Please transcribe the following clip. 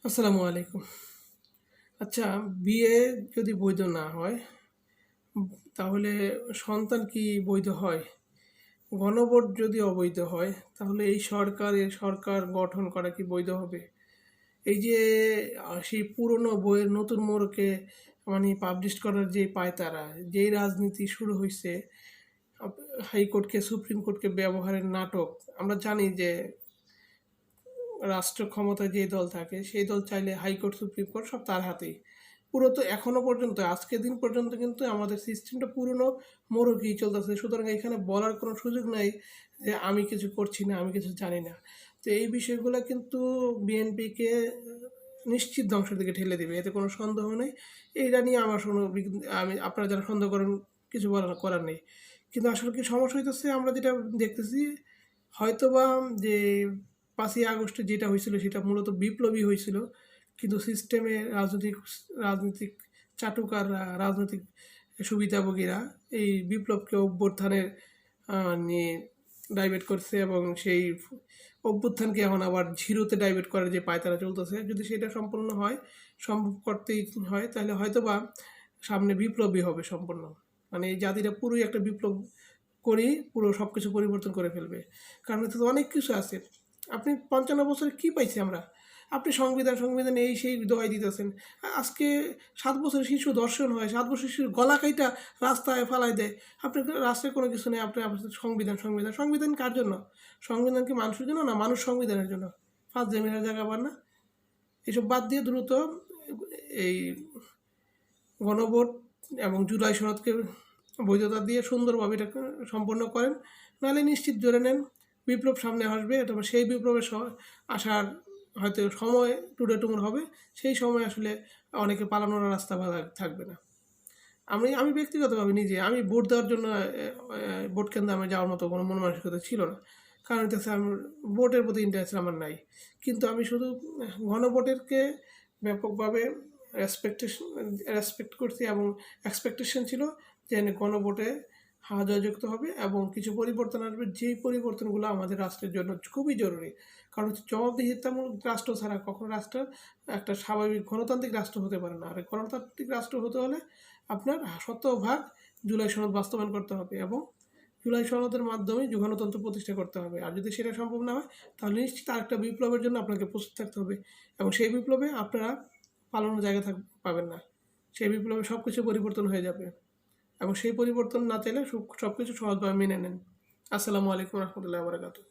আসসালামু আলাইকুম। আচ্ছা, বিয়ে যদি বৈধ না হয়, তাহলে সন্তান কি বৈধ হয়? গণভোট যদি অবৈধ হয়, তাহলে এই সরকার গঠন করা কি বৈধ হবে? এই যে সেই পুরনো বইয়ের নতুন মোড়কে মানে পাবলিশ করার যে পায়তারা, যেই রাজনীতি শুরু হইছে, আপ হাইকোর্টকে সুপ্রিম কোর্টকে ব্যবহারের নাটক। আমরা জানি যে রাষ্ট্র ক্ষমতায় যে দল থাকে সেই দল চাইলে হাইকোর্ট সুপ্রিম কোর্ট সব তার হাতেই। পুরো তো এখনো পর্যন্ত আজকের দিন পর্যন্ত কিন্তু আমাদের সিস্টেমটা পুরনো মোড়কেই চলতেছে, সুতরাং এখানে বলার কোনো সুযোগ নাই যে আমি কিছু করছি না, আমি কিছু জানি না। তো এই বিষয়গুলো কিন্তু বিএনপিকে নিশ্চিত ধ্বংসের দিকে ঠেলে দেবে, এতে কোনো সন্দেহ নেই। এইটা নিয়ে আমার আমি আপনারা যারা সন্দেহ করেন কিছু করার নেই। কিন্তু আসলে কি সমস্যা হইতেছে, আমরা যেটা দেখতেছি হয়তোবা যে ৫ই আগস্টে যেটা হয়েছিল সেটা মূলত বিপ্লবী হয়েছিল, কিন্তু সিস্টেমে রাজনৈতিক চাটুকাররা, রাজনৈতিক সুবিধাভোগীরা এই বিপ্লবকে অভ্যুত্থানের নিয়ে ডাইভার্ট করছে, এবং সেই অভ্যুত্থানকে এখন আবার জিরোতে ডাইভার্ট করার যে পায়তারা চলতেছে, যদি সেটা সম্পূর্ণ হয়, সম্ভব করতেই হয়, তাহলে হয়তোবা সামনে বিপ্লবী হবে সম্পূর্ণ। মানে এই জাতিটা পুরোই একটা বিপ্লব করেই পুরো সব কিছু পরিবর্তন করে ফেলবে। কারণ এতে তো অনেক কিছু আছে। আপনি ৫৫ বছরে কী পাইছি আমরা? আপনি সংবিধান এই সেই দোহাই দিতেছেন। আজকে ৭ বছরের শিশু ধর্ষণ হয়, ৭ বছরের শিশুর গলা কাইটা রাস্তায় ফালায় দেয়। আপনার রাস্তায় কোনো কিছু নেই, আপনার সংবিধান কার জন্য? সংবিধান কি মানুষের জন্য, না মানুষ সংবিধানের জন্য? ফার্স্ট জেমিনার জায়গা পান না? এসব বাদ দিয়ে দ্রুত এই গণভোট এবং জুলাই সনদকে বৈধতা দিয়ে সুন্দরভাবে এটা সম্পন্ন করেন, নাহলে নিশ্চিত ধরে নেন বিপ্লব সামনে আসবে। তবে সেই বিপ্লবের আসার হয়তো সময় টুডে হবে, সেই সময় আসলে অনেকে পালানোর রাস্তা থাকবে না। আমি ব্যক্তিগতভাবে নিজে আমি ভোট দেওয়ার জন্য ভোট কেন্দ্রে আমি যাওয়ার মতো কোনো মন মানসিকতা ছিল না, কারণ হচ্ছে আমার ভোটের প্রতি ইন্টারেস্ট আমার নাই। কিন্তু আমি শুধু গণভোটেরকে ব্যাপকভাবে রেসপেক্ট করছি, এবং এক্সপেকটেশন ছিল যে গণভোটে হা জয়যুক্ত হবে এবং কিছু পরিবর্তন আসবে, যেই পরিবর্তনগুলো আমাদের রাষ্ট্রের জন্য খুবই জরুরি। কারণ হচ্ছে জবাবদিহিতামূলক রাষ্ট্র ছাড়া কখনো রাষ্ট্র একটা স্বাভাবিক গণতান্ত্রিক রাষ্ট্র হতে পারে না। আর গণতান্ত্রিক রাষ্ট্র হতে হলে আপনার শতভাগ জুলাই সনদ বাস্তবায়ন করতে হবে, এবং জুলাই সনদের মাধ্যমে গণতন্ত্র প্রতিষ্ঠা করতে হবে। আর যদি সেটা সম্ভব না হয়, তাহলে নিশ্চিত আরেকটা বিপ্লবের জন্য আপনাকে প্রস্তুত থাকতে হবে, এবং সেই বিপ্লবে আপনারা পালানোর জায়গা পাবেন না। সেই বিপ্লবে সব কিছু পরিবর্তন হয়ে যাবে, এবং সেই পরিবর্তন না চাইলে সব কিছু সহজভাবে মেনে নেন। আসসালামু আলাইকুম রহমতুল্লাহ বারাকাতুহু।